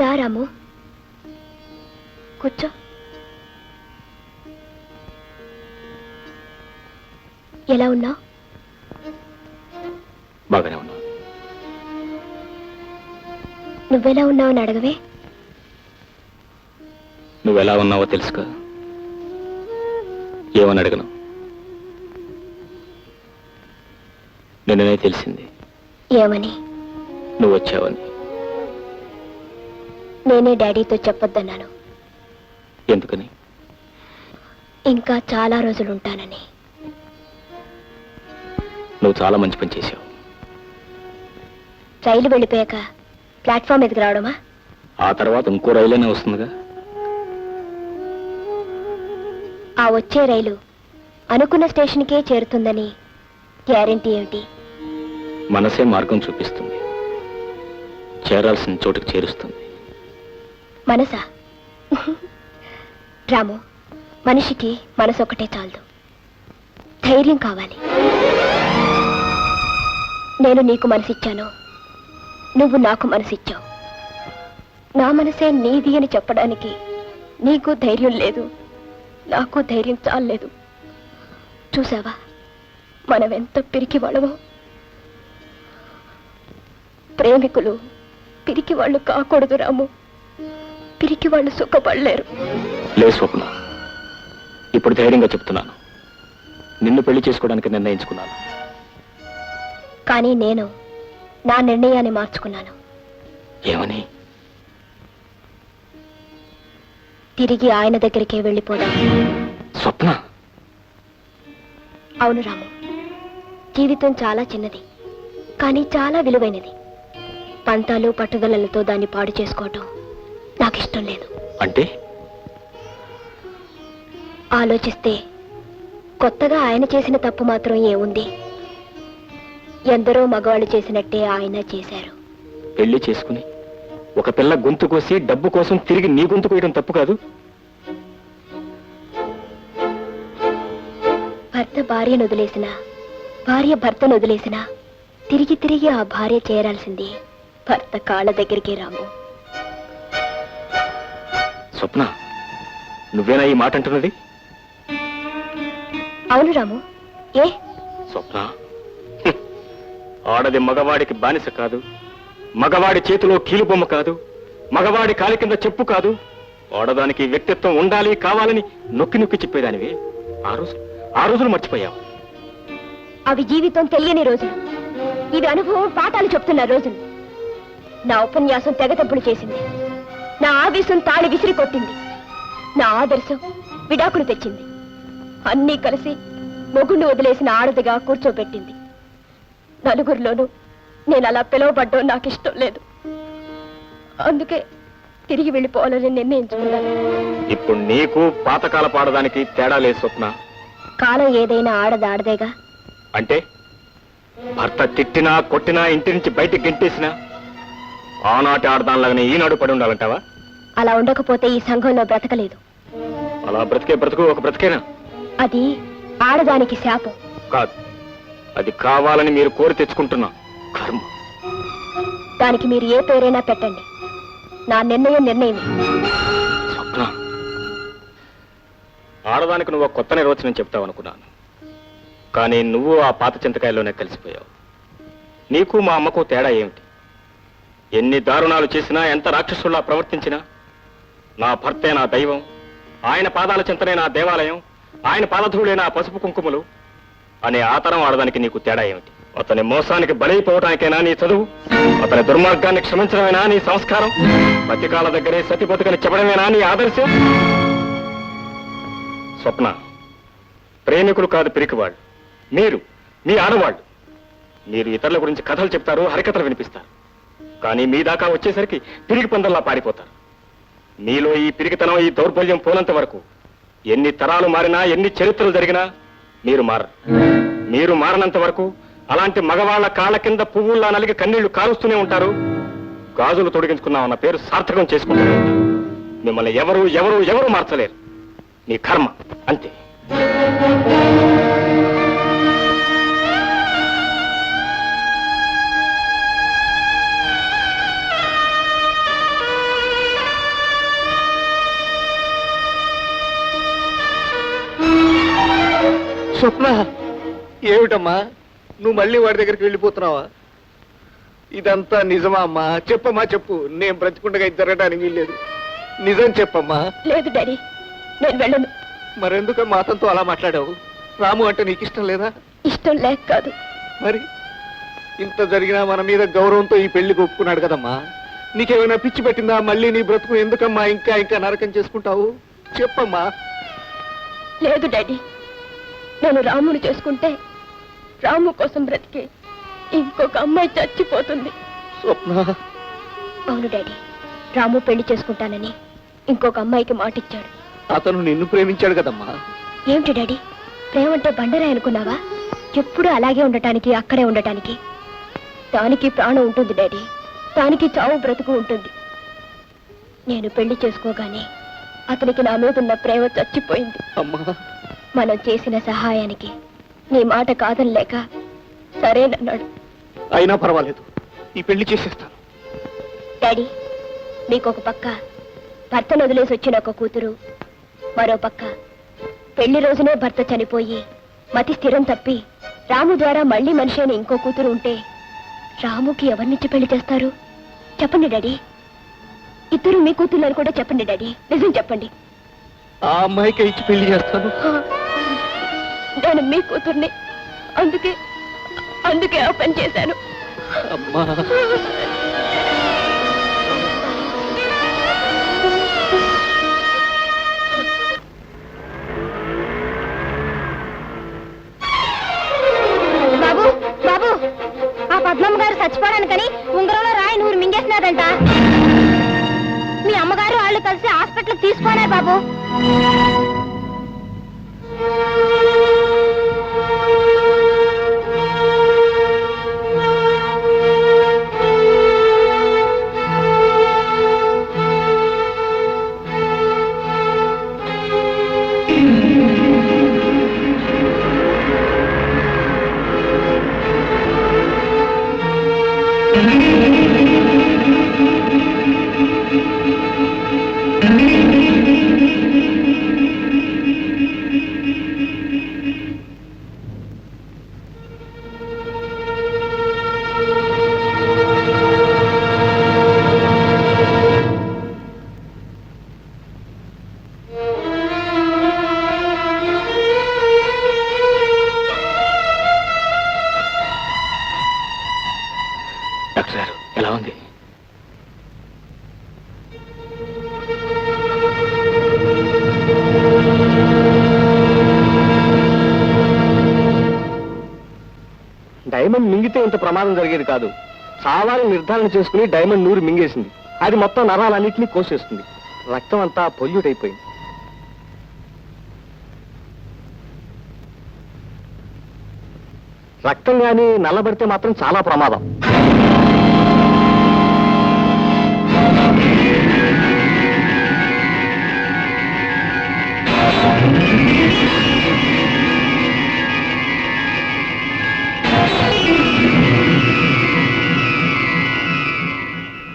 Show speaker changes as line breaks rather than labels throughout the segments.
రాము, కూర్చో. ఎలా ఉన్నావు?
బాగానే ఉన్నా.
నువ్వెలా ఉన్నావు అని అడగవే.
నువ్వెలా ఉన్నావో తెలుసుకో. ఏమని అడగను? నిన్ననే తెలిసింది.
ఏమని?
నువ్వు వచ్చావని.
నేనే డాడీతో చెప్పొద్దన్నాను.
ఎందుకని?
ఇంకా చాలా రోజులుంటానని.
నువ్వు చాలా మంచి పని చేశావు.
రైలు వెళ్ళిపోయాక ప్లాట్ఫామ్ ఎదుగు రావడమా?
ఆ తర్వాత ఇంకో రైలైనా వస్తుందిగా.
ఆ వచ్చే రైలు అనుకున్న స్టేషన్కే చేరుతుందని గ్యారెంటీ ఏమిటి?
మనసే మార్గం చూపిస్తుంది, చేరాల్సిన చోటుకు చేరుస్తుంది.
మనసా? రాము, మనిషికి మనసు ఒకటే చాలదు, ధైర్యం కావాలి. నేను నీకు మనసిచ్చాను, నువ్వు నాకు మనసిచ్చావు. నా మనసే నీది అని చెప్పడానికి నీకు ధైర్యం లేదు, నాకు ధైర్యం చాలలేదు. చూసావా మనమెంత పిరికి వాళ్ళమో. ప్రేమికులు పిరికి వాళ్ళు కాకూడదు రాము. పిరికి వాళ్ళు సుఖపడలేరు.
లే స్వప్న, ఇప్పుడు ధైర్యంగా చెప్తున్నాను, నిన్ను పెళ్లి చేసుకోవడానికి నిర్ణయించుకున్నాను.
కానీ నేను నా నిర్ణయాన్ని మార్చుకున్నాను.
ఏమని?
తిరిగి ఆయన దగ్గరికే వెళ్ళిపోదాం.
స్వప్న.
అవును రాము, జీవితం చాలా చిన్నది, కానీ చాలా విలువైనది. పంతాలు పట్టుదలలతో దాన్ని పాడు చేసుకోవటం నాకు ఇష్టం లేదు.
అంటే?
ఆలోచిస్తే కొత్తగా ఆయన చేసిన తప్పు మాత్రం ఏముంది? ఎందరో మగవాళ్ళు చేసినట్టే ఆయన చేశారు.
పెళ్లి చేసుకుని ఒక పిల్ల గొంతు కోసి డబ్బు కోసం తిరిగి నీ గొంతు కోయడం తప్పు కాదు.
భర్త భార్యను వదిలేసిన, భార్య భర్తను వదిలేసిన, తిరిగి తిరిగి ఆ భార్య చేరాల్సింది భర్త కాళ్ళ దగ్గరికి రాము.
స్వప్న, నువ్వేనా ఈ మాట అంటున్నది?
అవును రాము. ఏ?
స్వప్న, ఆడది మగవాడికి బానిస కాదు, మగవాడి చేతిలో కీలుబొమ్మ కాదు, మగవాడి కాలి కింద చెప్పు కాదు. ఆడదానికి వ్యక్తిత్వం ఉండాలి కావాలని నొక్కి నొక్కి చెప్పేదానివి. ఆ రోజులు మర్చిపోయావు.
అవి జీవితం తెలియని రోజులు, ఇవి అనుభవం పాఠాలు చెప్తున్న రోజులు. నా ఉపన్యాసం తెగతప్పుడు చేసింది, నా ఆవేశం తాళి విసిరి కొట్టింది, నా ఆదర్శం విడాకులు తెచ్చింది. అన్నీ కలిసి మొగుణ్ణి వదిలేసిన ఆడదిగా కూర్చోబెట్టింది. నలుగురిలోనూ నేను అలా పిలువబడ్డం నాకు ఇష్టం లేదు. అందుకే తిరిగి వెళ్ళిపోవాలని నిర్ణయించుకున్నాను.
ఇప్పుడు నీకు పాతకాల పాడడానికి తేడా లేదు స్వప్న.
కాలం ఏదైనా ఆడదాడదేగా.
అంటే భర్త తిట్టినా కొట్టినా ఇంటి నుంచి బయటికి గెంటేసినా ఆనాటి ఆడదానిలాగానే ఈనాడు పడి ఉండాలంటావా?
అలా ఉండకపోతే ఈ సంఘంలో బ్రతకలేదు.
అలా బ్రతికే బ్రతుకు ఒక బ్రతికేనా?
అది ఆడదానికి శాపం
కాదు, అది కావాలని మీరు కోరి తెచ్చుకుంటున్నా కర్మ.
దానికి మీరు ఏ పేరైనా పెట్టండి, నా నిర్ణయం నిర్ణయమే.
స్వప్న, ఆడదానికి నువ్వు కొత్త నిర్వచనం చెప్తావు అనుకున్నాను, కానీ నువ్వు ఆ పాత చింతకాయల్లోనే కలిసిపోయావు. నీకు మా అమ్మకు తేడా ఏమిటి? ఎన్ని దారుణాలు చేసినా, ఎంత రాక్షసుల్లా ప్రవర్తించినా నా భర్తే నా దైవం, ఆయన పాదాల చింతనే నా దేవాలయం, ఆయన పాదధూళే నా పసుపు కుంకుమలు అనే ఆతరం ఆడదానికి నీకు తేడా ఏమిటి? అతని మోసానికి బలైపోవటానికైనా నీ చదువు, అతని దుర్మార్గాన్ని క్షమించడమేనా నీ సంస్కారం, పతికాల దగ్గరే సతి బతుకని చెప్పడమేనా నీ ఆదర్శం? స్వప్న, ప్రేమికులు కాదు పిరికివాళ్ళు మీరు, మీ ఆడవాళ్ళు. మీరు ఇతరుల గురించి కథలు చెప్తారు, హరికథలు వినిపిస్తారు, కానీ మీ దాకా వచ్చేసరికి పిరికి పందల్లా పారిపోతారు. మీలో ఈ పిరికితనం, ఈ దౌర్బల్యం పోనంత వరకు ఎన్ని తరాలు మారినా, ఎన్ని చరిత్రలు జరిగినా మీరు మారరు. మీరు మారనంత వరకు అలాంటి మగవాళ్ల కాళ్ళ కింద పువ్వుల్లా నలిగి కన్నీళ్లు కారుస్తూనే ఉంటారు. గాజులు తొడిగించుకున్నామన్న పేరు సార్థకం చేసుకుంటూనే ఉంటారు. మిమ్మల్ని ఎవరు ఎవరు ఎవరు మార్చలేరు. మీ కర్మ అంతే.
స్వప్న, ఏమిటమ్మా నువ్వు మళ్ళీ వాడి దగ్గరికి వెళ్ళిపోతున్నావా? ఇదంతా నిజమా అమ్మా? చెప్పమ్మా, చెప్పు. నేను బ్రతికుండగా ఇది జరగడానికి వీల్లేదు. నిజం చెప్పమ్మా.
లేదు డాడీ, నేను వెళ్ళను.
మరెందుకమ్మా అతనితో అలా మాట్లాడావు? రాము అంటే నీకు ఇష్టం లేదా?
ఇష్టం లేక కాదు.
మరి ఇంత జరిగినా మన మీద గౌరవంతో ఈ పెళ్లికి ఒప్పుకున్నాడు కదమ్మా. నీకేమైనా పిచ్చి పెట్టిందా? మళ్ళీ నీ బ్రతుకు ఎందుకమ్మా ఇంకా ఇంకా నరకం చేసుకుంటావు? చెప్పమ్మా.
లేదు డాడీ, నేను రాముని చేసుకుంటే రాము కోసం బ్రతికే ఇంకొక అమ్మాయి చచ్చిపోతుంది.
స్వప్న.
అవును డాడీ, రాము పెళ్లి చేసుకుంటానని ఇంకొక అమ్మాయికి మాటిచ్చాడు.
అతను నిన్ను ప్రేమించాడు కదమ్మా.
ఏమిటి డాడీ, ప్రేమంటే బండరాయి అనుకున్నావా? ఎప్పుడూ అలాగే ఉండటానికి, అక్కడే ఉండటానికి. దానికి ప్రాణం ఉంటుంది డాడీ, దానికి చావు బ్రతుకు ఉంటుంది. నేను పెళ్లి చేసుకోగానే అతనికి నా మీద ఉన్న ప్రేమ చచ్చిపోయింది.
అమ్మా,
మనం చేసిన సహాయానికి నీ మాట కాదనలేక సరేనన్నాడు.
అయినా పర్వాలేదు, ఈ పెళ్లి చేసేస్తాను.
డాడీ, మీకు ఒక పక్క భర్తను వదిలేసి వచ్చిన ఒక కూతురు, మరో పక్క పెళ్లి రోజునే భర్త చనిపోయి మతి స్థిరం తప్పి రాము ద్వారా మళ్ళీ మనిషి అని ఇంకో కూతురు ఉంటే రాముకి ఎవరినిచ్చి పెళ్లి చేస్తారు? చెప్పండి డాడీ. ఇద్దరు మీ కూతుర్లని కూడా చెప్పండి డాడీ, నిజం చెప్పండి.
ఆ అమ్మాయికి ఇచ్చి పెళ్లి చేస్తాను.
నేను మీ కూతుర్ని, అందుకే అందుకే ఆ పని చేశాను.
అమ్మా.
బాబు బాబు, ఆ పద్మమ్మ గారు చచ్చిపోవడానికని ఉంగరంలో రాయి నూరు మింగేసినారంట. మీ అమ్మగారు వాళ్ళు కలిసి హాస్పిటల్ తీసుకున్నారు బాబు.
డాక్టర్ గారు, ఎలా ఉంది?
డైమండ్ మింగితే ఇంత ప్రమాదం జరిగేది కాదు. చావాలని నిర్ధారణ చేసుకుని డైమండ్ నూరు మింగేసింది. అది మొత్తం నరాలన్నింటినీ కోసేస్తుంది. రక్తం అంతా పొల్యూట్ అయిపోయింది. రక్తం గాని నల్లబడితే మాత్రం చాలా ప్రమాదం.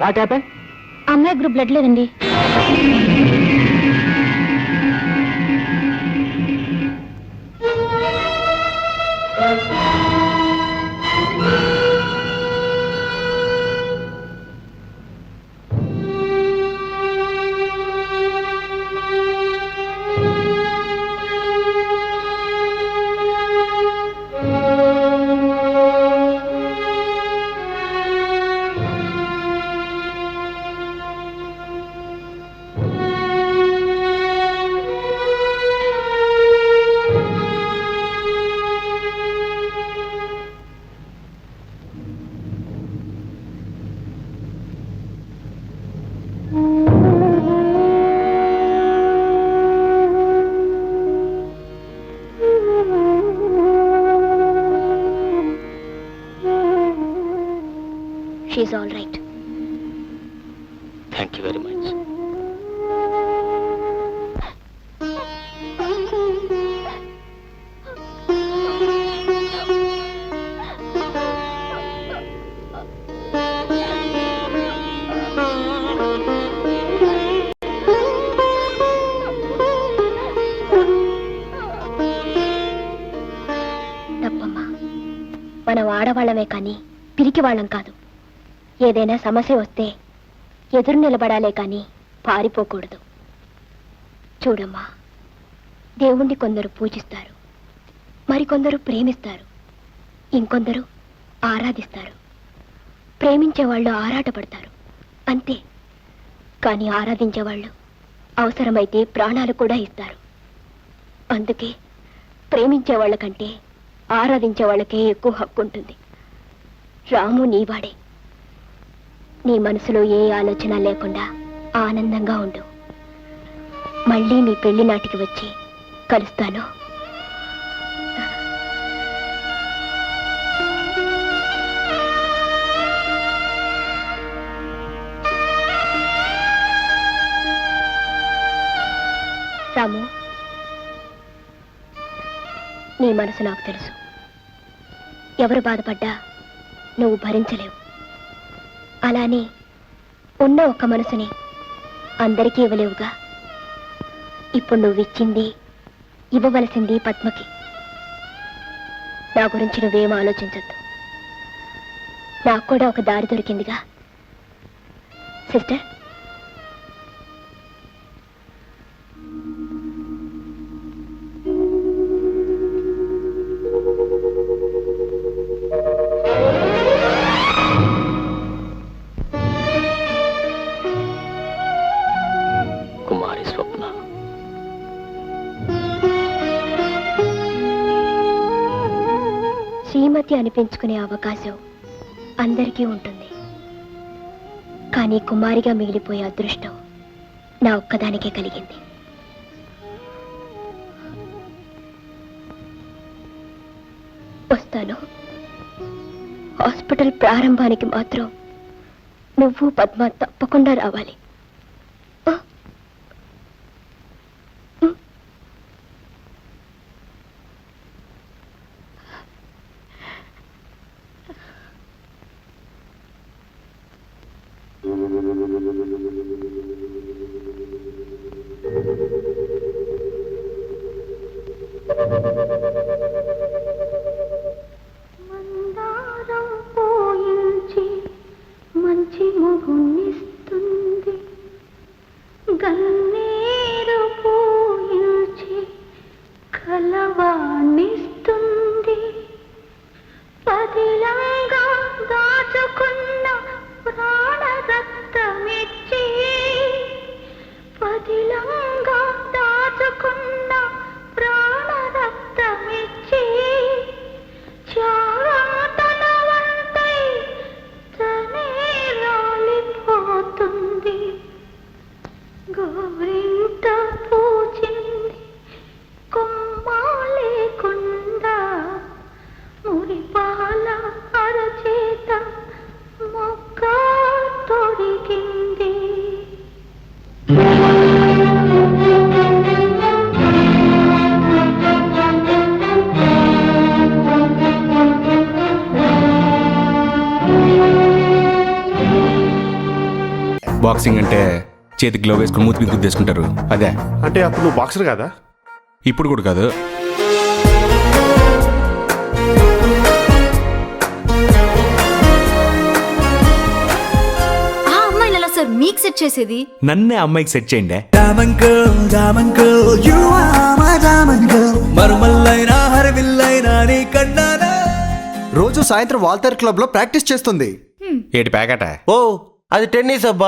What happen?
అమ్మాయి గ్రూప్ బ్లడ్ లేదండి. She's all right.
Thank you very much.
మనం ఆడవాళ్ళమే కానీ పిరికి వాళ్ళం కాదు. ఏదైనా సమస్య వస్తే ఎదురు నిలబడాలే కానీ పారిపోకూడదు. చూడమ్మా, దేవుణ్ణి కొందరు పూజిస్తారు, మరికొందరు ప్రేమిస్తారు, ఇంకొందరు ఆరాధిస్తారు. ప్రేమించేవాళ్ళు ఆరాటపడతారు అంతే. కానీ ఆరాధించేవాళ్ళు అవసరమైతే ప్రాణాలు కూడా ఇస్తారు. అందుకే ప్రేమించే వాళ్ళకంటే ఆరాధించే వాళ్ళకే ఎక్కువ హక్కు ఉంటుంది. రాము నీవాడే. నీ మనసులో ఏ ఆలోచన లేకుండా ఆనందంగా ఉండు. మళ్ళీ మీ పెళ్లి నాటికి వచ్చి కలుస్తాను. రాము, నీ మనసు నాకు తెలుసు. ఎవరు బాధపడ్డా నువ్వు భరించలేవు. అలానే ఉన్న ఒక్క మనసుని అందరికీ ఇవ్వలేవుగా. ఇప్పుడు నువ్వు ఇచ్చింది, ఇవ్వవలసింది పద్మకి. నా గురించి నువ్వేం ఆలోచించద్దు. నాకు కూడా ఒక దారి దొరికిందిగా. సిస్టర్,
కుమారి స్వప్న.
శ్రీమతి అనిపించుకునే అవకాశం అందరికీ ఉంటుంది. కానీ కుమారిగా మిగిలిపోయే అదృష్టం నా ఒక్కదానికే కలిగింది. వస్తాను. హాస్పిటల్ ప్రారంభానికి మాత్రం నువ్వు పద్మ తప్పకుండా రావాలి.
మందారం పోయించి మంచి మొగునిస్తుంది, గన్నేరు పోయించి కలవాణిస్తుంది. పదిలంగా దాచుకున్న ప్రాణరక్తమిచ్చి, పదిలంగా దాచుకున్న ప్రాణరక్తమిచ్చి, చాతనవంతై తనే రాలిపోతుంది. గోరింట పూచింది కొమ్మ లేకుండా, మురిపాల అరచేత మొక్క తొడిగింది.
బాక్సింగ్ అంటే చేతికి గ్లోవ్ వేసుకుని మూతి మీద గుద్దేసుకుంటారు. అదే
అంటే అప్పుడు నువ్వు బాక్సర్ కదా?
ఇప్పుడు కూడా కాదు.
ఆ అమ్మాయిని ఎలా సార్ మీకు సెట్ చేసేది?
నన్నే అమ్మాయికి సెట్ చేయండి.
రోజు సాయంత్రం వాల్తేర్ క్లబ్ లో ప్రాక్టీస్ చేస్తుంది.
ఏటి ప్యాకెట?
ఓ, అది టెన్నిస్ అబ్బా.